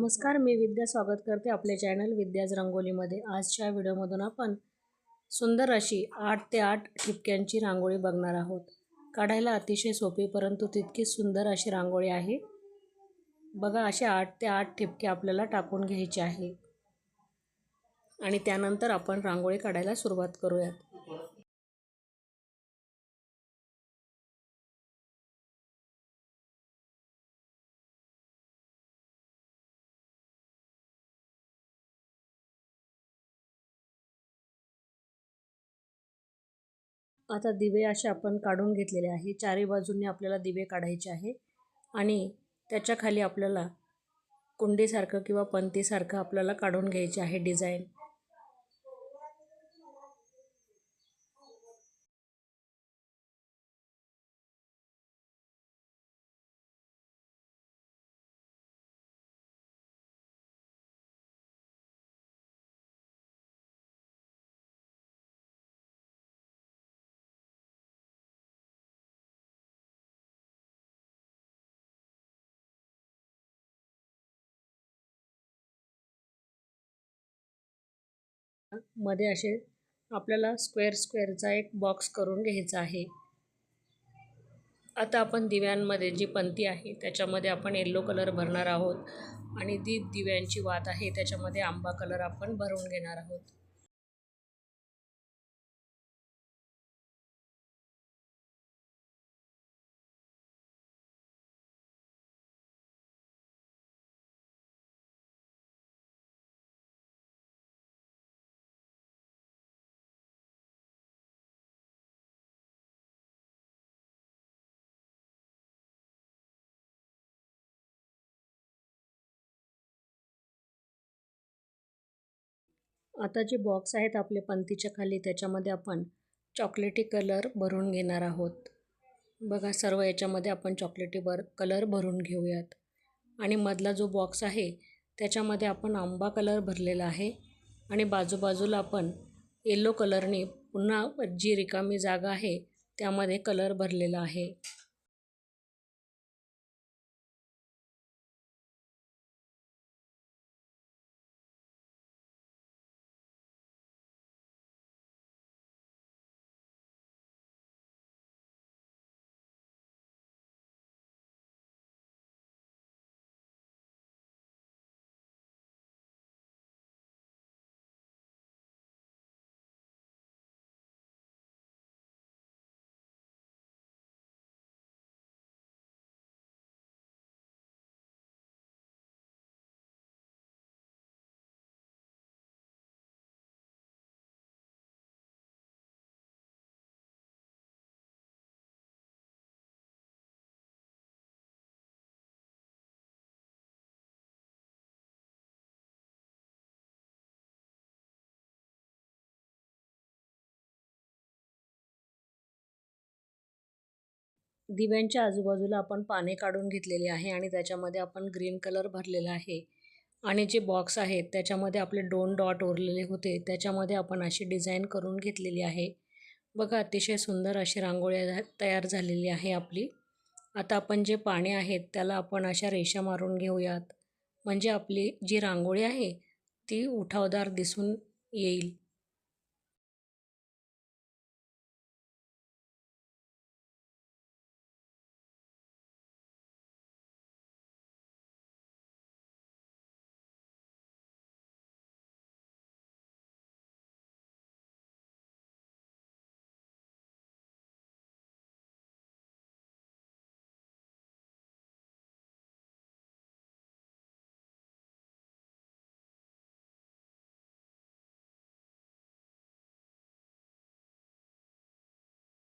नमस्कार, मी विद्या स्वागत करते आपले चॅनल विद्याज रंगोलीमध्ये। आजच्या व्हिडिओमधून आपण सुंदर अशी 8 ते 8 ठिपक्यांची रांगोळी बघणार आहोत। काढायला अतिशय सोपी परंतु तितकीच सुंदर अशी रांगोळी आहे। बघा, असे 8 ते 8 ठिपके आपल्याला टाकून घ्यायचे आहे आणि त्यानंतर आपण रांगोळी काढायला सुरुवात करूयात। आता दिवे असे आपण काढून घेतलेले आहे। चारी बाजूंनी आपल्याला दिवे काढायचे आहे आणि त्याच्या खाली आपल्याला कुंडीसारखं किंवा पंतीसारखं आपल्याला काढून घ्यायचे आहे डिझाइन। मध्ये असे आपल्याला स्क्वेअरचा एक बॉक्स करून घ्यायचा आहे। आता आपण दिव्यांमध्ये जी पंती आहे त्याच्यामध्ये आपण येलो कलर भरणार आहोत आणि ती दिव्यांची वात आहे त्याच्यामध्ये आंबा कलर आपण भरून घेणार आहोत। आता जे बॉक्स आहेत आपले पंतीच्या खाली त्याच्यामध्ये आपण चॉकलेटी कलर भरून घेणार आहोत। बघा, सर्व याच्यामध्ये आपण चॉकलेटी कलर भरून घेऊयात आणि मधला जो बॉक्स आहे त्याच्यामध्ये आपण आंबा कलर भरलेला आहे आणि बाजूबाजूला आपण येलो कलरने पुन्हा जी रिकामी जागा आहे त्यामध्ये कलर भरलेला आहे। दिव्यांच्या आजूबाजूला आपण पाने काढून घेतलेली आहे आणि त्याच्यामध्ये आपण ग्रीन कलर भरलेला आहे आणि जे बॉक्स आहेत त्याच्यामध्ये आपले 2 डॉट उरलेले होते त्याच्यामध्ये आपण अशी डिझाइन करून घेतलेली आहे। बघा, अतिशय सुंदर अशी रांगोळी तयार झालेली आहे आपली। आता आपण जे पाने आहेत त्याला आपण अशा रेषा मारून घेऊयात म्हणजे आपली जी रांगोळी आहे ती उठावदार दिसून येईल।